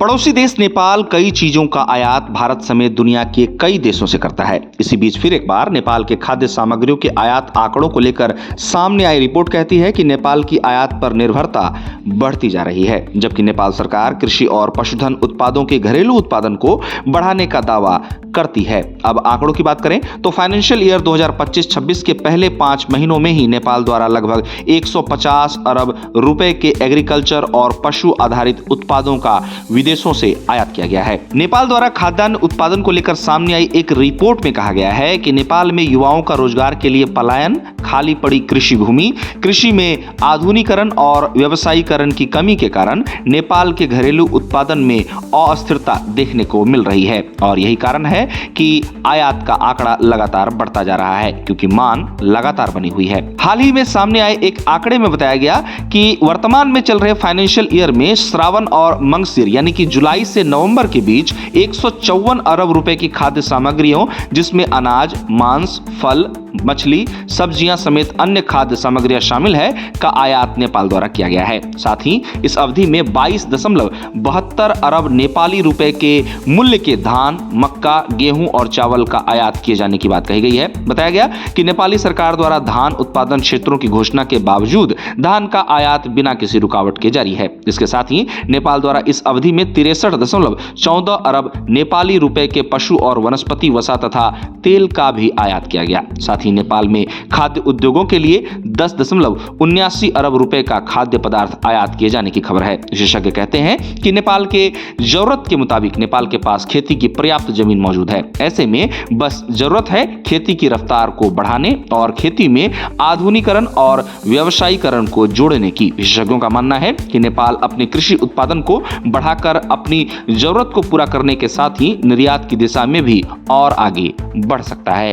पड़ोसी देश नेपाल कई चीजों का आयात भारत समेत दुनिया के कई देशों से करता है। इसी बीच फिर एक बार नेपाल के खाद्य सामग्रियों के आयात आंकड़ों को लेकर सामने आई रिपोर्ट कहती है कि नेपाल की आयात पर निर्भरता बढ़ती जा रही है, जबकि नेपाल सरकार कृषि और पशुधन उत्पादों के घरेलू उत्पादन को बढ़ाने का दावा करती है। अब आंकड़ों की बात करें तो फाइनेंशियल ईयर 2025-26 के पहले 5 महीनों में ही नेपाल द्वारा लगभग 150 अरब रुपए के एग्रीकल्चर और पशु आधारित उत्पादों का विदेशों से आयात किया गया है। नेपाल द्वारा खाद्यान्न उत्पादन को लेकर सामने आई एक रिपोर्ट में कहा गया है कि नेपाल में युवाओं का रोजगार के लिए पलायन, खाली पड़ी कृषि भूमि, कृषि में आधुनिकीकरण और व्यवसायीकरण की कमी के कारण नेपाल के घरेलू उत्पादन में अस्थिरता देखने को मिल रही है और यही कारण है कि आयात का आंकड़ा लगातार बढ़ता जा रहा है, क्योंकि मांग लगातार बनी हुई है। हाल ही में सामने आए एक आंकड़े में बताया गया कि वर्तमान में चल रहे फाइनेंशियल ईयर में श्रावण और मंगसिर यानी कि जुलाई से नवंबर के बीच 154 अरब रुपए की खाद्य सामग्रियों, जिसमें अनाज, मांस, फल, मछली, सब्जियां समेत अन्य खाद्य सामग्रियां शामिल है, का आयात नेपाल द्वारा किया गया है। साथ ही इस अवधि में 22.72 अरब नेपाली रुपए के मूल्य के धान, मक्का, गेहूं और चावल का आयात किए जाने की बात कही गई है। बताया गया कि नेपाली सरकार द्वारा धान उत्पादन क्षेत्रों की घोषणा के बावजूद धान का आयात बिना किसी रुकावट के जारी है। इसके साथ ही नेपाल द्वारा इस अवधि में 63.14 अरब नेपाली रुपए के पशु और वनस्पति वसा तथा तेल का भी आयात किया गया। साथ ही नेपाल में खाद्य उद्योगों के लिए 10.79 अरब रुपए का खाद्य पदार्थ आयात किए जाने की खबर है। विशेषज्ञ कहते हैं कि नेपाल के जरूरत के मुताबिक नेपाल के पास खेती की पर्याप्त जमीन मौजूद है। ऐसे में बस जरूरत है खेती की रफ्तार को बढ़ाने और खेती में आधुनिकीकरण और व्यवसायीकरण को जोड़ने की। विशेषज्ञों का मानना है कि नेपाल अपने कृषि उत्पादन को बढ़ाकर अपनी जरूरत को पूरा करने के साथ ही निर्यात की दिशा में भी और आगे बढ़ सकता है।